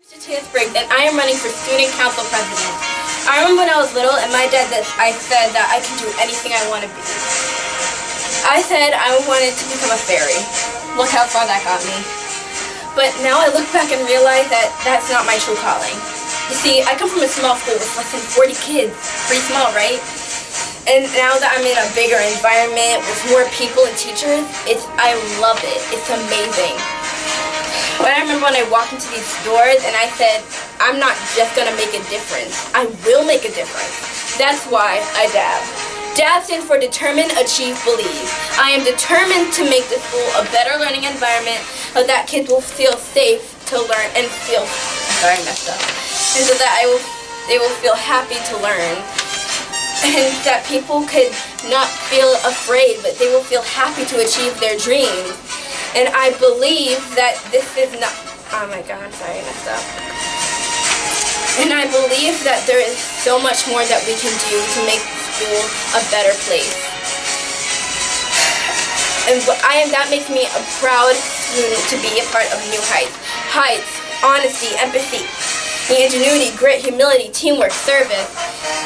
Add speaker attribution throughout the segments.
Speaker 1: NHCSB, and I am running for student council president. I remember when I was little and my dad I said that I can do anything I want to be. I said I wanted to become a fairy. Look how far that got me. But now I look back and realize that that's not my true calling. You see, I come from a small school with less than 40 kids. Pretty small, right? And now that I'm in a bigger environment with more people and teachers, I love it. It's amazing. But I remember when I walked into these doors and I said, I'm not just going to make a difference. I will make a difference. That's why I DAB. DAB stands for Determine, Achieve, Believe. I am determined to make the school a better learning environment so that kids will feel safe to learn and feel, sorry I messed up, and so that they will feel happy to learn. And that people could not feel afraid, but they will feel happy to achieve their dreams. And I believe that this is not, oh my god, I'm sorry, I messed up. And I believe that there is so much more that we can do to make school a better place. And that makes me a proud student to be a part of New Heights. Heights, honesty, empathy, ingenuity, grit, humility, teamwork, service,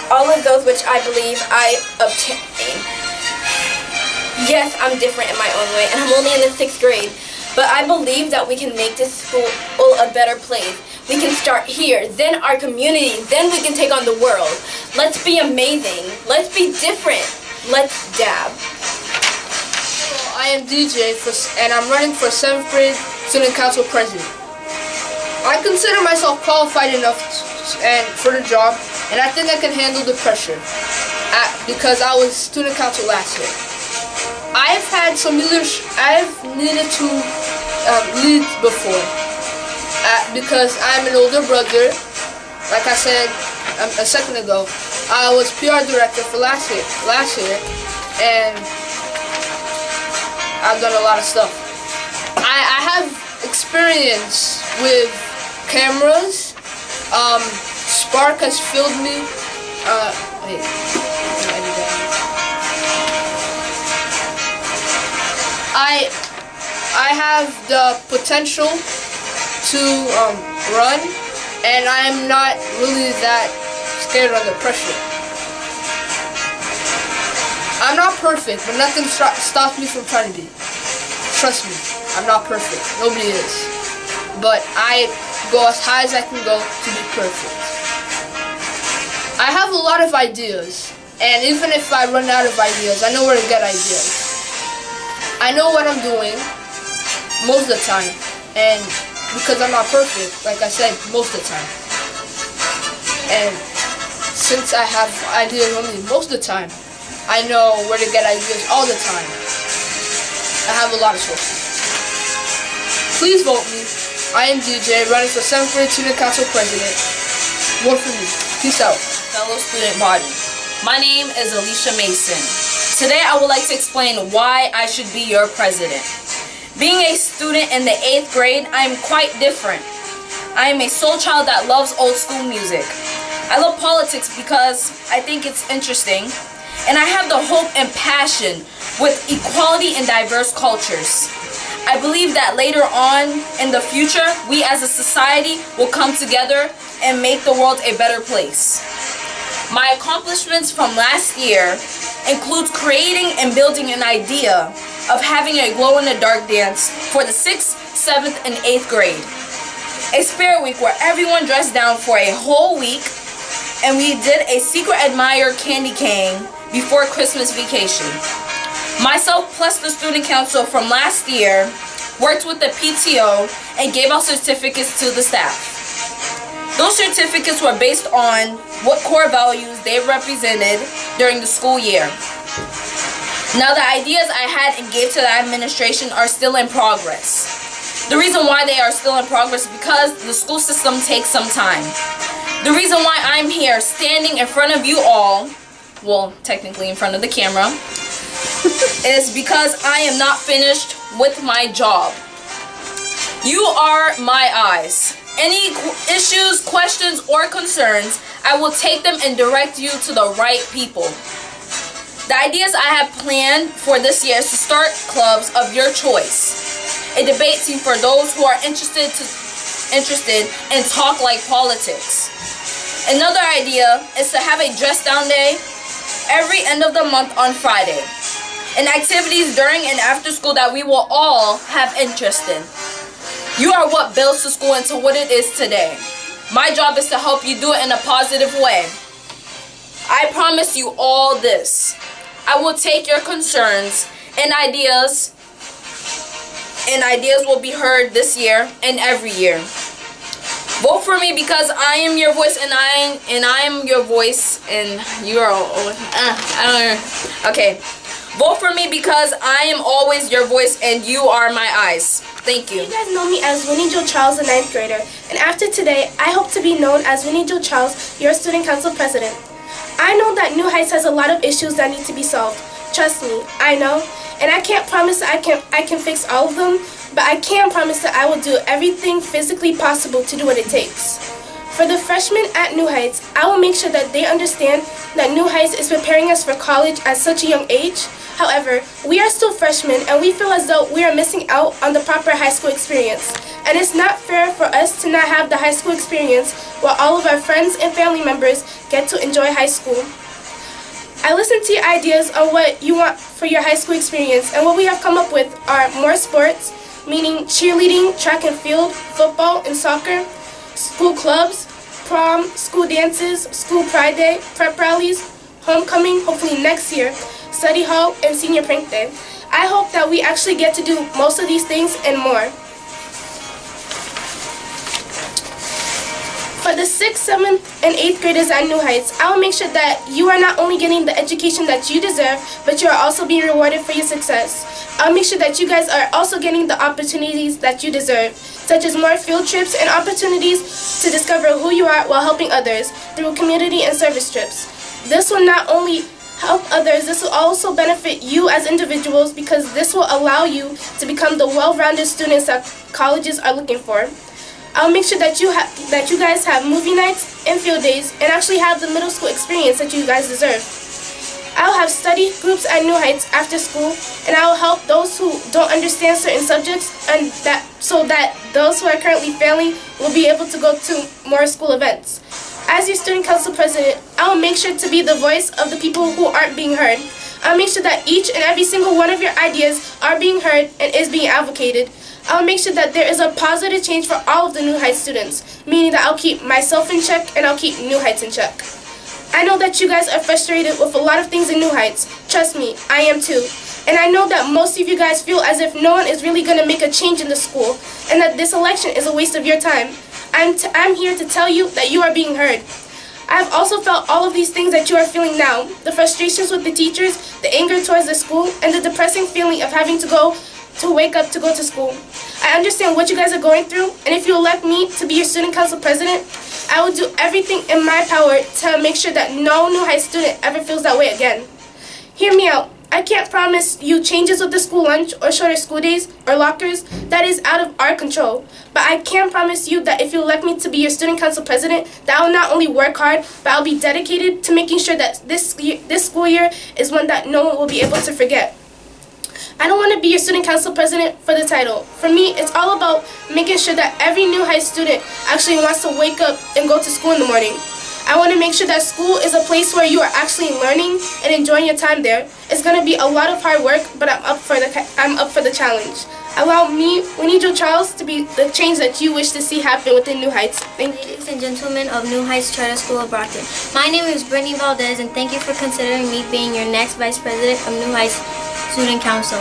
Speaker 1: all of those which I believe I obtain. Yes, I'm different in my own way, and I'm only in the 6th grade, but I believe that we can make this school a better place. We can start here, then our community, then we can take on the world. Let's be amazing. Let's be different. Let's DAB.
Speaker 2: I am DJ, and I'm running for 7th grade student council president. I consider myself qualified enough for the job, and I think I can handle the pressure because I was student council last year. I've had some leadership. I've needed to lead before because I'm an older brother. Like I said a second ago, I was PR director for last year, and I've done a lot of stuff. I have experience with cameras. Spark has filled me. I have the potential to run, and I'm not really that scared under pressure. I'm not perfect, but nothing stops me from trying to be. Trust me, I'm not perfect. Nobody is. But I go as high as I can go to be perfect. I have a lot of ideas, and even if I run out of ideas, I know where to get ideas. I know what I'm doing most of the time, and because I'm not perfect, like I said, most of the time. And since I have ideas only most of the time, I know where to get ideas all the time. I have a lot of sources. Please vote me. I am DJ, running for 7th grade student council president. Vote for me. Peace out.
Speaker 3: Fellow student body. My name is Alicia Mason. Today I would like to explain why I should be your president. Being a student in the 8th grade, I am quite different. I am a soul child that loves old school music. I love politics because I think it's interesting, and I have the hope and passion with equality and diverse cultures. I believe that later on in the future, we as a society will come together and make the world a better place. My accomplishments from last year includes creating and building an idea of having a glow-in-the-dark dance for the 6th, 7th, and 8th grade. A spirit week where everyone dressed down for a whole week, and we did a secret admirer candy cane before Christmas vacation. Myself plus the student council from last year worked with the PTO and gave out certificates to the staff. Those certificates were based on what core values they represented during the school year. Now the ideas I had and gave to the administration are still in progress. The reason why they are still in progress is because the school system takes some time. The reason why I'm here standing in front of you all, well, technically in front of the camera, is because I am not finished with my job. You are my eyes. Any issues, questions, or concerns, I will take them and direct you to the right people. The ideas I have planned for this year is to start clubs of your choice. A debate team for those who are interested to interested and talk like politics. Another idea is to have a dress down day every end of the month on Friday, and activities during and after school that we will all have interest in. You are what builds the school into what it is today. My job is to help you do it in a positive way. I promise you all this. I will take your concerns and ideas will be heard this year and every year. Vote for me because I am your voice and I am your voice and you are okay. Vote for me because I am always your voice and you are my eyes. Thank you.
Speaker 4: You guys know me as Winnie Jo Charles, the 9th grader, and after today, I hope to be known as Winnie Jo Charles, your student council president. I know that New Heights has a lot of issues that need to be solved. Trust me, I know, and I can't promise that I can fix all of them, but I can promise that I will do everything physically possible to do what it takes. For the freshmen at New Heights, I will make sure that they understand that New Heights is preparing us for college at such a young age. However, we are still freshmen and we feel as though we are missing out on the proper high school experience. And it's not fair for us to not have the high school experience while all of our friends and family members get to enjoy high school. I listened to your ideas on what you want for your high school experience, and what we have come up with are more sports, meaning cheerleading, track and field, football and soccer, school clubs, prom, school dances, school pride day, prep rallies, homecoming, hopefully next year, study hall, and senior prank day. I hope that we actually get to do most of these things and more. For the 6th, 7th, and 8th graders at New Heights, I will make sure that you are not only getting the education that you deserve, but you are also being rewarded for your success. I'll make sure that you guys are also getting the opportunities that you deserve, such as more field trips and opportunities to discover who you are while helping others through community and service trips. This will not only help others, this will also benefit you as individuals because this will allow you to become the well-rounded students that colleges are looking for. I'll make sure that you guys have movie nights and field days and actually have the middle school experience that you guys deserve. I'll have study groups at New Heights after school, and I will help those who don't understand certain subjects and so that those who are currently failing will be able to go to more school events. As your student council president, I will make sure to be the voice of the people who aren't being heard. I'll make sure that each and every single one of your ideas are being heard and is being advocated. I'll make sure that there is a positive change for all of the New Heights students, meaning that I'll keep myself in check and I'll keep New Heights in check. I know that you guys are frustrated with a lot of things in New Heights. Trust me, I am too. And I know that most of you guys feel as if no one is really going to make a change in the school and that this election is a waste of your time. I'm here to tell you that you are being heard. I have also felt all of these things that you are feeling now, the frustrations with the teachers, the anger towards the school, and the depressing feeling of having to wake up to go to school. I understand what you guys are going through, and if you elect me to be your student council president, I will do everything in my power to make sure that no New Heights student ever feels that way again. Hear me out. I can't promise you changes with the school lunch or shorter school days or lockers. That is out of our control. But I can promise you that if you elect me to be your student council president, that I will not only work hard, but I'll be dedicated to making sure that this school year is one that no one will be able to forget. I don't want to be your student council president for the title. For me, it's all about making sure that every New Heights student actually wants to wake up and go to school in the morning. I want to make sure that school is a place where you are actually learning and enjoying your time there. It's going to be a lot of hard work, but I'm up for the challenge. Allow me, Winnie Jo Charles, to be the change that you wish to see happen within New Heights. Thank you.
Speaker 5: Ladies and gentlemen of New Heights Charter School of Brockton, my name is Brittany Valdez, and thank you for considering me being your next Vice President of New Heights Student Council.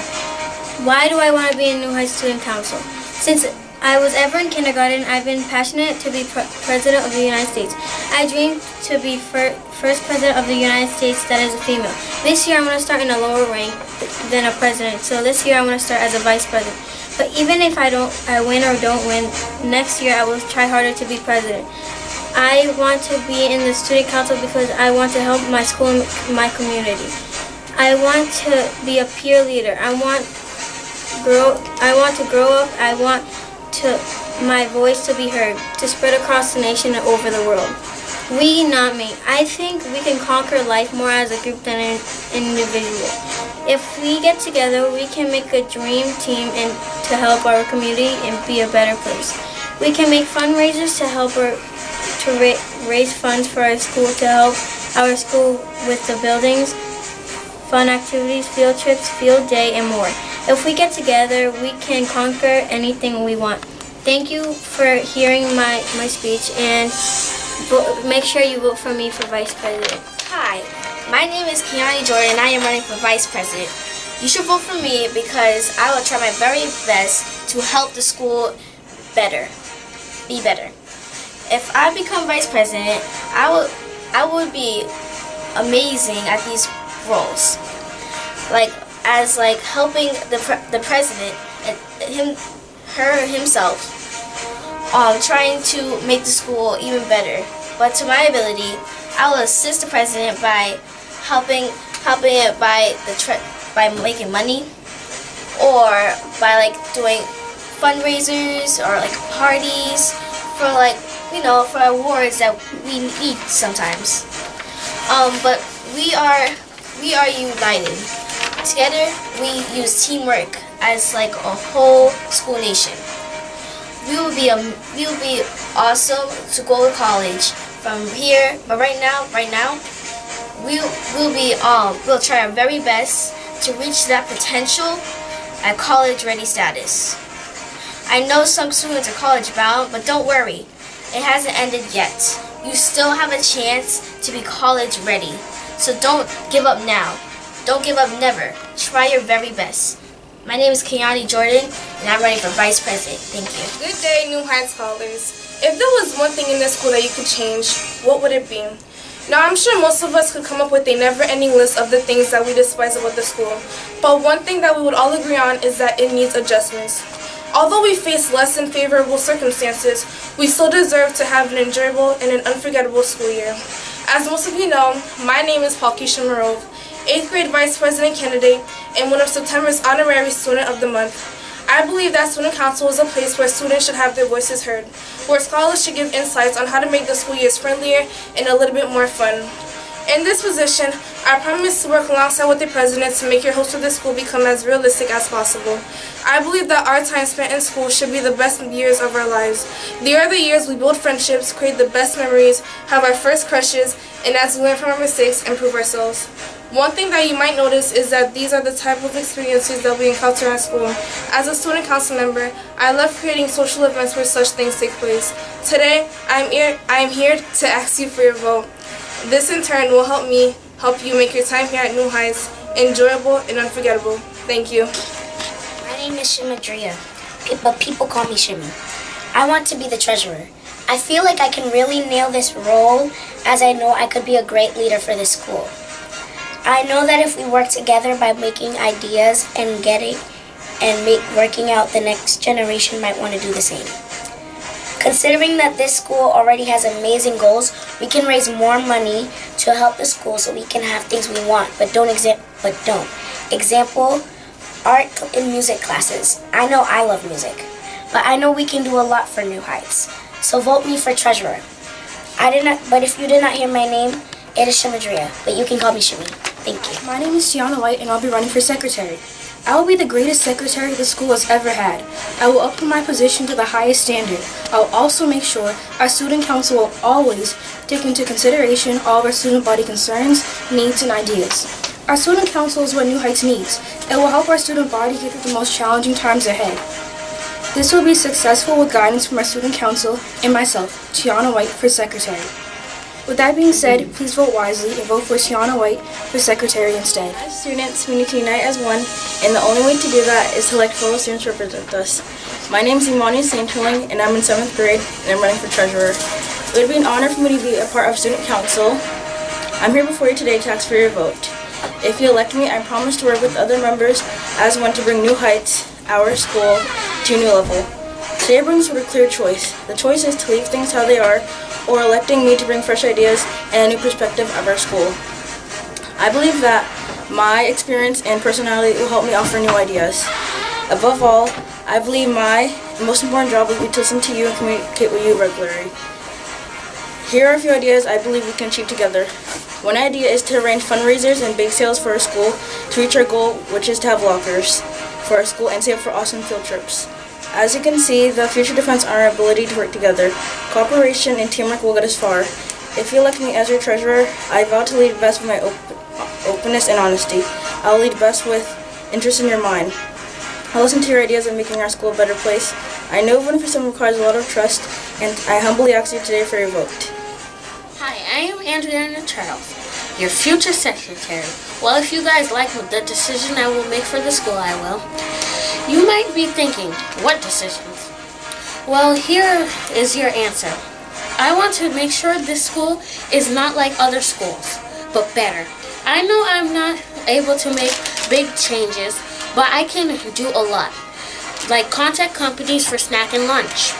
Speaker 5: Why do I want to be in New Heights Student Council? Since I was ever in kindergarten, I've been passionate to be President of the United States. I dreamed to be first President of the United States that is a female. This year I'm going to start in a lower rank than a President, so this year I'm going to start as a Vice President. But even if I win or don't win, next year I will try harder to be President. I want to be in the Student Council because I want to help my school and my community. I want to be a peer leader. I want to grow up. I want my voice to be heard, to spread across the nation and over the world. We, not me. I think we can conquer life more as a group than an individual. If we get together, we can make a dream team and to help our community and be a better place. We can make fundraisers to help raise funds for our school to help our school with the buildings, fun activities, field trips, field day, and more. If we get together, we can conquer anything we want. Thank you for hearing my speech, and make sure you vote for me for Vice President.
Speaker 6: Hi, my name is Keani Jordan and I am running for Vice President. You should vote for me because I will try my very best to help the school be better. If I become Vice President, I would be amazing at these roles. As helping the president and himself, trying to make the school even better. But to my ability, I will assist the president by helping it by making money, or by doing fundraisers or parties for for awards that we need sometimes. But we are united. Together, we use teamwork as a whole school nation. We will be awesome to go to college from here. But right now, we'll try our very best to reach that potential at college ready status. I know some students are college bound, but don't worry, it hasn't ended yet. You still have a chance to be college ready. So don't give up now. Don't give up never. Try your very best. My name is Keani Jordan, and I'm running for Vice President. Thank you.
Speaker 4: Good day, New Heights scholars. If there was one thing in this school that you could change, what would it be? Now, I'm sure most of us could come up with a never-ending list of the things that we despise about the school. But one thing that we would all agree on is that it needs adjustments. Although we face less than favorable circumstances, we still deserve to have an enjoyable and an unforgettable school year. As most of you know, my name is Palkisha Marov, 8th grade Vice President candidate and one of September's Honorary Student of the Month. I believe that Student Council is a place where students should have their voices heard, where scholars should give insights on how to make the school years friendlier and a little bit more fun. In this position, I promise to work alongside with the President to make your hopes for the school become as realistic as possible. I believe that our time spent in school should be the best years of our lives. They are the years we build friendships, create the best memories, have our first crushes, and as we learn from our mistakes, improve ourselves. One thing that you might notice is that these are the type of experiences that we encounter at school. As a student council member, I love creating social events where such things take place. Today, I am here to ask you for your vote. This in turn will help you make your time here at New Heights enjoyable and unforgettable. Thank you.
Speaker 6: My name is Shimadria, but people call me Shimmy. I want to be the treasurer. I feel like I can really nail this role, as I know I could be a great leader for this school. I know that if we work together by making ideas and working out, the next generation might want to do the same. Considering that this school already has amazing goals, we can raise more money to help the school so we can have things we want, but don't. Example, art and music classes. I know I love music, but I know we can do a lot for New Heights. So vote me for treasurer. But if you did not hear my name, it is Shimadria, but you can call me Shimmy. Thank you.
Speaker 7: My name is Tiana White, and I'll be running for secretary. I will be the greatest secretary the school has ever had. I will uphold my position to the highest standard. I will also make sure our student council will always take into consideration all of our student body concerns, needs, and ideas. Our student council is what New Heights needs. It will help our student body get through the most challenging times ahead. This will be successful with guidance from our student council and myself, Tiana White, for secretary. With that being said, please vote wisely and vote for Tiana White for secretary instead.
Speaker 8: As students, we need to unite as one, and the only way to do that is to elect fellow students to represent us. My name is Imani Saint-Hilling, and I'm in 7th grade, and I'm running for treasurer. It would be an honor for me to be a part of student council. I'm here before you today to ask for your vote. If you elect me, I promise to work with other members as one to bring New Heights, our school, to a new level. Today brings with a clear choice. The choice is to leave things how they are, or electing me to bring fresh ideas and a new perspective of our school. I believe that my experience and personality will help me offer new ideas. Above all, I believe my most important job will be to listen to you and communicate with you regularly. Here are a few ideas I believe we can achieve together. One idea is to arrange fundraisers and bake sales for our school to reach our goal, which is to have lockers for our school and save for awesome field trips. As you can see, the future depends on our ability to work together. Cooperation and teamwork will get us far. If you elect me as your treasurer, I vow to lead best with my openness and honesty. I will lead best with interest in your mind. I'll listen to your ideas of making our school a better place. I know voting for someone requires a lot of trust, and I humbly ask you today for your vote.
Speaker 9: Hi, I am Andrea Charles, your future secretary. Well, if you guys like the decision I will make for the school, I will. You might be thinking, what decisions? Well, here is your answer. I want to make sure this school is not like other schools, but better. I know I'm not able to make big changes, but I can do a lot. Like contact companies for snack and lunch,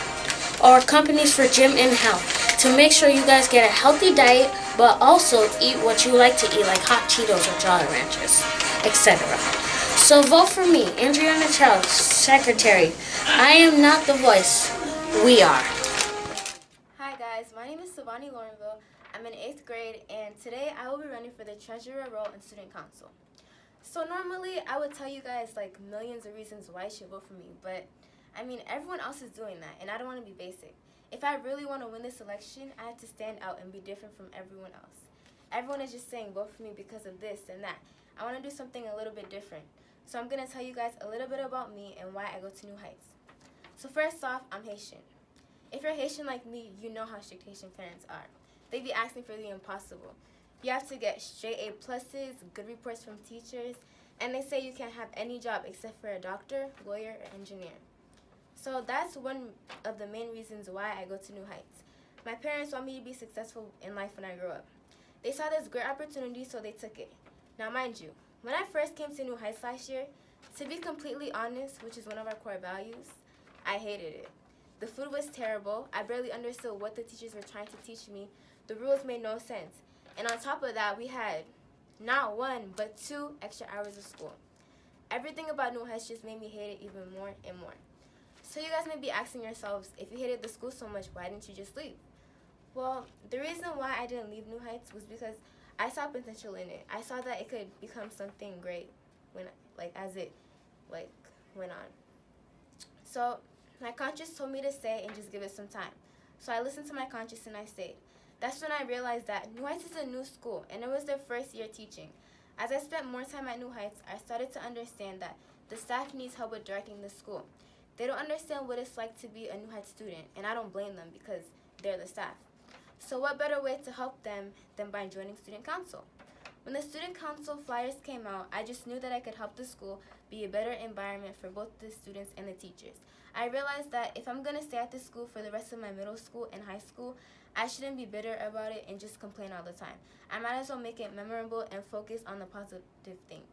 Speaker 9: or companies for gym and health, to make sure you guys get a healthy diet, but also eat what you like to eat, like hot Cheetos or Jolly Ranchers, etc. So vote for me, Andrea Charles, secretary. I am not the voice. We are.
Speaker 6: Hi guys, my name is Savani Laurenville. I'm in 8th grade, and today I will be running for the treasurer role in student council. So normally I would tell you guys like millions of reasons why you should vote for me, but I mean everyone else is doing that, and I don't want to be basic. If I really want to win this election, I have to stand out and be different from everyone else. Everyone is just saying vote for me because of this and that. I want to do something a little bit different. So I'm going to tell you guys a little bit about me and why I go to New Heights. So first off, I'm Haitian. If you're Haitian like me, you know how strict Haitian parents are. They be asking for the impossible. You have to get straight A pluses, good reports from teachers, and they say you can't have any job except for a doctor, lawyer, or engineer. So that's one of the main reasons why I go to New Heights. My parents want me to be successful in life when I grow up. They saw this great opportunity, so they took it. Now mind you, when I first came to New Heights last year, to be completely honest, which is one of our core values, I hated it. The food was terrible. I barely understood what the teachers were trying to teach me. The rules made no sense. And on top of that, we had not 1, but 2 extra hours of school. Everything about New Heights just made me hate it even more and more. So you guys may be asking yourselves, if you hated the school so much, why didn't you just leave? Well, the reason why I didn't leave New Heights was because I saw potential in it. I saw that it could become something great as it went on. So my conscience told me to stay and just give it some time. So I listened to my conscience and I stayed. That's when I realized that New Heights is a new school, and it was their first year teaching. As I spent more time at New Heights, I started to understand that the staff needs help with directing the school. They don't understand what it's like to be a New Heights student, and I don't blame them because they're the staff. So what better way to help them than by joining student council? When the student council flyers came out, I just knew that I could help the school be a better environment for both the students and the teachers. I realized that if I'm going to stay at this school for the rest of my middle school and high school, I shouldn't be bitter about it and just complain all the time. I might as well make it memorable and focus on the positive things.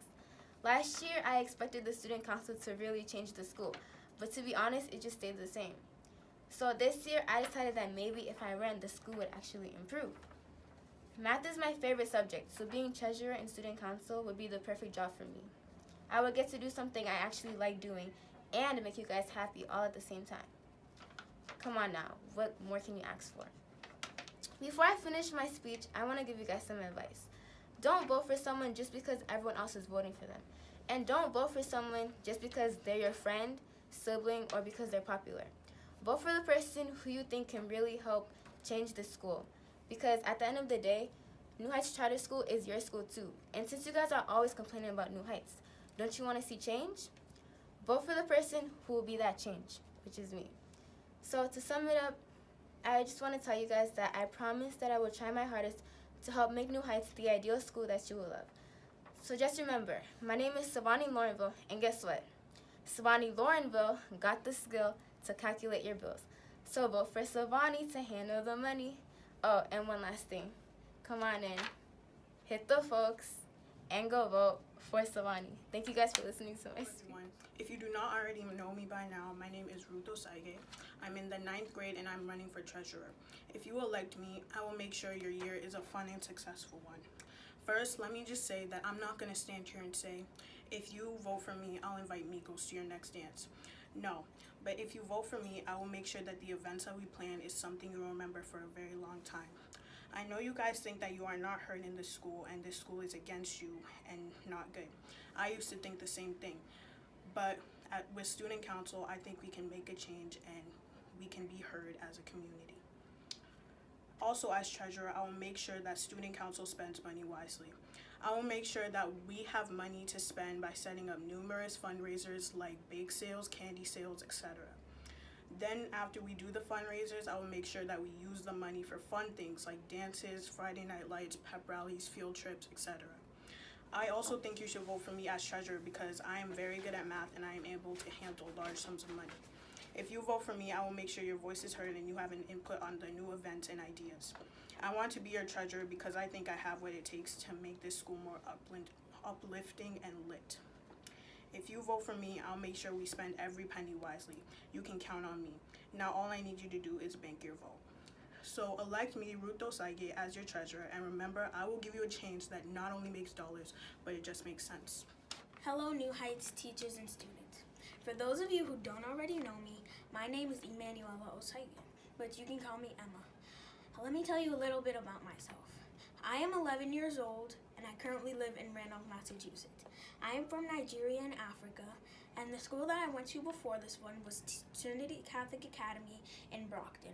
Speaker 6: Last year, I expected the student council to really change the school, but to be honest, it just stayed the same. So this year, I decided that maybe if I ran, the school would actually improve. Math is my favorite subject, so being treasurer in student council would be the perfect job for me. I would get to do something I actually like doing and make you guys happy all at the same time. Come on now, what more can you ask for? Before I finish my speech, I want to give you guys some advice. Don't vote for someone just because everyone else is voting for them. And don't vote for someone just because they're your friend, sibling, or because they're popular. Vote for the person who you think can really help change the school. Because at the end of the day, New Heights Charter School is your school too. And since you guys are always complaining about New Heights, don't you want to see change? Vote for the person who will be that change, which is me. So to sum it up, I just want to tell you guys that I promise that I will try my hardest to help make New Heights the ideal school that you will love. So just remember, my name is Savani Laurenville, and guess what? Savani Laurenville got the skill to calculate your bills. So vote for Savani to handle the money. Oh, and one last thing. Come on in, hit the folks, and go vote for Savani. Thank you guys for listening to my speech.
Speaker 10: If you do not already know me by now, my name is Ruth Osaige. I'm in the 9th grade and I'm running for treasurer. If you elect me, I will make sure your year is a fun and successful one. First, let me just say that I'm not going to stand here and say, if you vote for me, I'll invite Migos to your next dance. No, but if you vote for me, I will make sure that the events that we plan is something you'll remember for a very long time. I know you guys think that you are not heard in this school and this school is against you and not good. I used to think the same thing. But with student council, I think we can make a change and we can be heard as a community. Also, as treasurer, I will make sure that student council spends money wisely. I will make sure that we have money to spend by setting up numerous fundraisers like bake sales, candy sales, etc. Then after we do the fundraisers, I will make sure that we use the money for fun things like dances, Friday night lights, pep rallies, field trips, etc. I also think you should vote for me as treasurer because I am very good at math and I am able to handle large sums of money. If you vote for me, I will make sure your voice is heard and you have an input on the new events and ideas. I want to be your treasurer because I think I have what it takes to make this school more uplifting and lit. If you vote for me, I'll make sure we spend every penny wisely. You can count on me. Now all I need you to do is bank your vote. So elect me, Ruth Dosaige, as your treasurer, and remember, I will give you a change that not only makes dollars, but it just makes sense.
Speaker 11: Hello, New Heights teachers and students. For those of you who don't already know me, my name is Emanuela Osaige, but you can call me Emma. Let me tell you a little bit about myself. I am 11 years old, and I currently live in Randolph, Massachusetts. I am from Nigeria and Africa, and the school that I went to before this one was Trinity Catholic Academy in Brockton.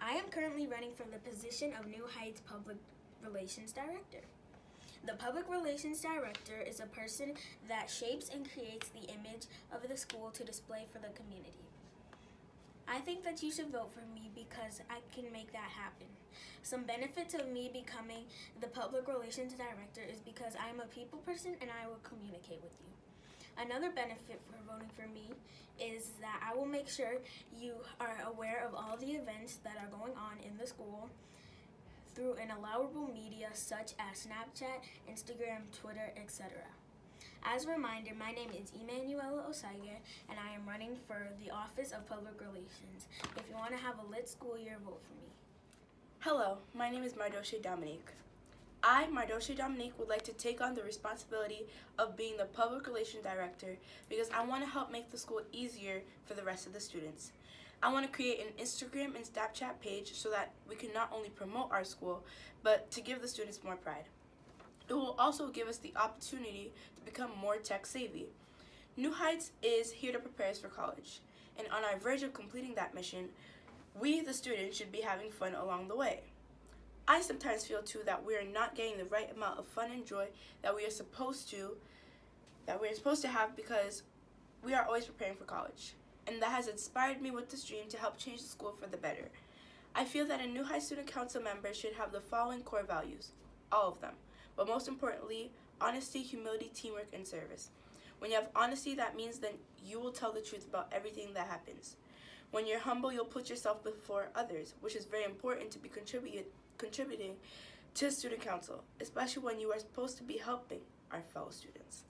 Speaker 11: I am currently running for the position of New Heights Public Relations Director. The Public Relations Director is a person that shapes and creates the image of the school to display for the community. I think that you should vote for me because I can make that happen. Some benefits of me becoming the Public Relations Director is because I am a people person and I will communicate with you. Another benefit for voting for me is that I will make sure you are aware of all the events that are going on in the school through an allowable media such as Snapchat, Instagram, Twitter, etc. As a reminder, my name is Emanuela Osaige, and I am running for the Office of Public Relations. If you want to have a lit school year, vote for me.
Speaker 7: Hello, my name is Mardoche Dominique. I, Mardoche Dominique, would like to take on the responsibility of being the Public Relations Director because I want to help make the school easier for the rest of the students. I want to create an Instagram and Snapchat page so that we can not only promote our school, but to give the students more pride. It will also give us the opportunity to become more tech savvy. New Heights is here to prepare us for college, and on our verge of completing that mission, we, the students, should be having fun along the way. I sometimes feel too that we are not getting the right amount of fun and joy that we are supposed to have because we are always preparing for college, and that has inspired me with this dream to help change the school for the better. I feel that a New Heights Student Council member should have the following core values, all of them. But most importantly, honesty, humility, teamwork, and service. When you have honesty, that means then you will tell the truth about everything that happens. When you're humble, you'll put yourself before others, which is very important to be contributing to student council, especially when you are supposed to be helping our fellow students.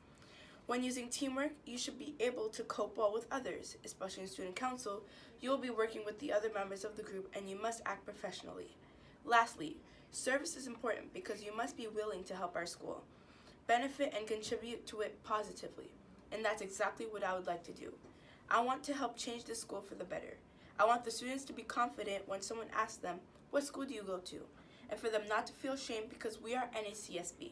Speaker 7: When using teamwork, you should be able to cope well with others, especially in student council. You will be working with the other members of the group and you must act professionally. Lastly, service is important because you must be willing to help our school, benefit and contribute to it positively, and that's exactly what I would like to do. I want to help change the school for the better. I want the students to be confident when someone asks them, what school do you go to? And for them not to feel shame because we are NHCSB,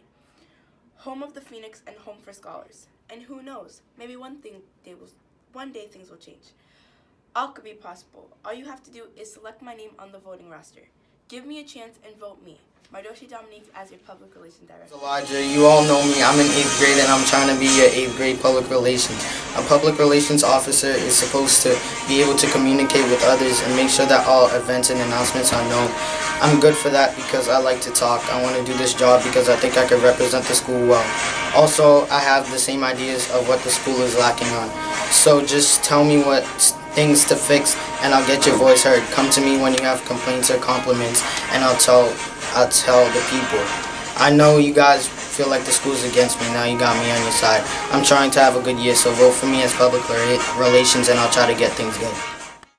Speaker 7: home of the Phoenix and home for scholars. And who knows, maybe one day things will change. All could be possible. All you have to do is select my name on the voting roster. Give me a chance and vote me, Mardoche Dominique, as your Public Relations Director.
Speaker 12: Elijah, you all know me. I'm in 8th grade and I'm trying to be your 8th grade Public Relations. A Public Relations Officer is supposed to be able to communicate with others and make sure that all events and announcements are known. I'm good for that because I like to talk. I want to do this job because I think I can represent the school well. Also, I have the same ideas of what the school is lacking on. So just tell me what things to fix and I'll get your voice heard. Come to me when you have complaints or compliments and I'll tell the people. I know you guys feel like the school's against me. Now you got me on your side. I'm trying to have a good year, so vote for me as Public Relations and I'll try to get things good.